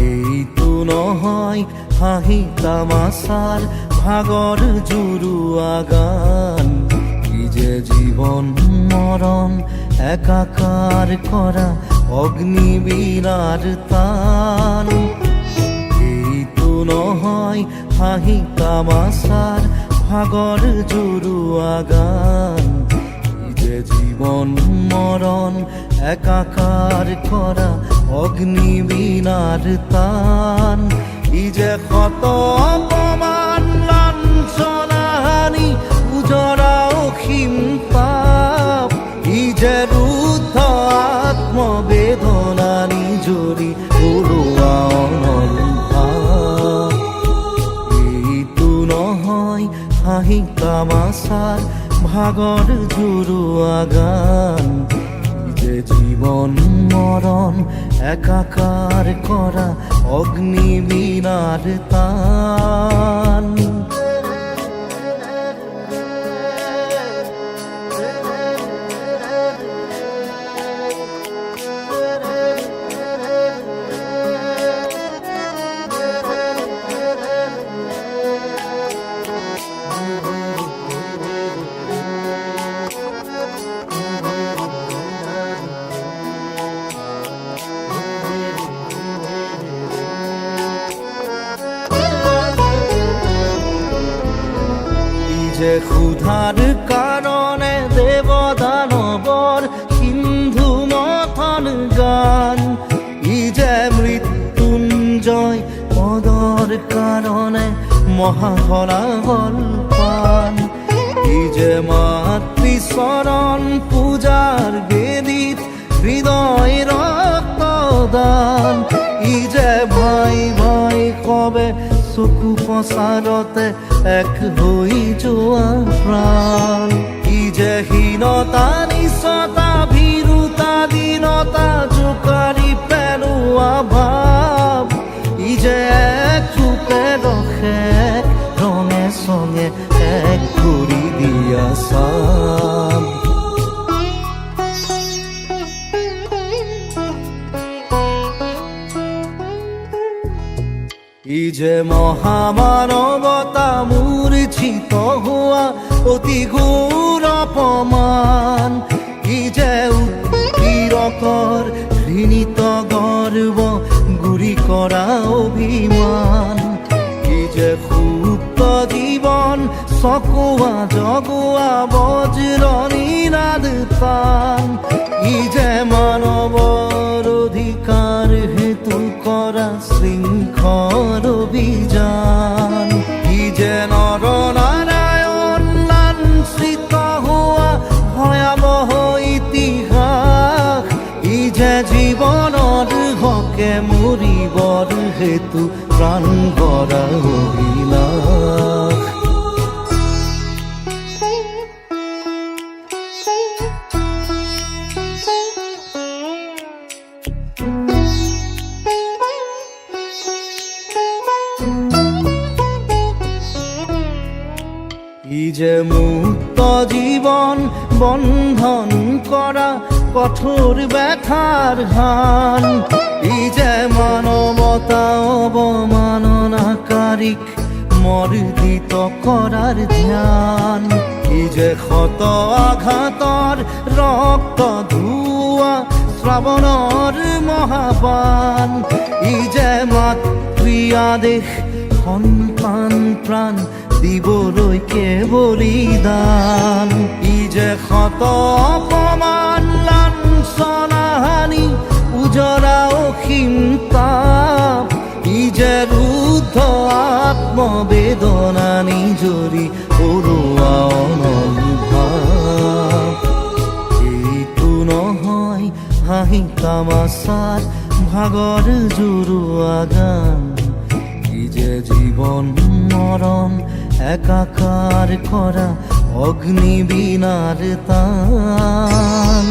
এইটো নহয় হাঁহি তামাচাৰ ভাগৰ জুৰুৱা গান, কি যে জীৱন মৰণ একাকাৰ কৰা অগ্নিবীণাৰ তান। এইটো নহয় হাঁহি তামাচাৰ ভাগৰ জুৰুৱা গান, কি যে জীৱন মৰণ একাকাৰ কৰা অগ্নিবীণাৰ তান। ই যে ক্ষত অপমান লাঞ্ছনা হানি উজৰা অসীম পাপ, ই যে ৰুদ্ধ আত্মবেদনা নিজৰি উৰুৱা অনল ভাৱ। এইটো নহয় হাঁহি তামাচাৰ ভাগৰ জুৰুৱা গান, যে জীৱন মৰণ একাকাৰ কৰা অগ্নিবীণাৰ তান। যে ক্ষুধাৰ কাৰণে দেৱদানৱৰ সিন্ধু মথন গান, ই যে মৃত্যুঞ্জয় পদৰ কাৰণে মহাহলাহল পান, ই যে মাতৃচৰণ পূজাৰ বেদীত হৃদয় ৰক্তদান, ই যে ভাই ভাই কবে চকু পচাৰতে এক হৈ যোৱা প্ৰাণ, ই যে হীনতা নিচতা ভীৰুতা দীনতা জোকাৰি পেলোৱা ভাৱ, ই যে এক ৰূপে ৰখে ৰঙে চঙে এক কৰি দিয়া চাম। ই যে মহামানৱতা মূৰ্ছিত হোৱা অতি ঘোৰ অপমান, ই যে উৎপীড়কৰ ঘৃণিত গৰ্ব গুৰি কৰা অভিমান, ই যে সুপ্ত জীৱন চকুৱা জগুৱা বজ্ৰ নিনাদ তান, ই যে মানৱৰ অধিকাৰ হেতু কৰা শৃংখল অভিযান, ই যে নৰ নাৰায়ণ লাঞ্ছিত হোৱা ভয়াৱহ ইতিহাস, ই যে জীৱনৰ হকে মৰিবৰ হেতু প্ৰাণ ভৰা অভিলাষ। ই যে মুক্ত জীৱন বন্ধন কৰা কঠোৰ ব্যথাৰ হান, ই যে মানৱতা অৱমাননাকাৰীক মৰ্দিত কৰাৰ ধ্যান, ই যে ক্ষত আঘাতৰ ৰক্ত ধোৱা শ্ৰাৱণৰ মহাপান, ই যে মাতৃ আদেশ সন্তান প্ৰাণ দিবলৈকে বলিদান, ই যে ক্ষত অপমান লাঞ্ছনা হানি উজৰা অসীম তাপ, ই যে ৰুদ্ধ আত্মবেদনা নিজৰি উৰুৱা অনল ভাৱ। এইটো নহয় হাঁহি তামাচাৰ ভাগৰ জুৰুৱা গান, কি যে জীৱন মৰণ একাকাৰ কৰা অগ্নিবীণাৰ তান।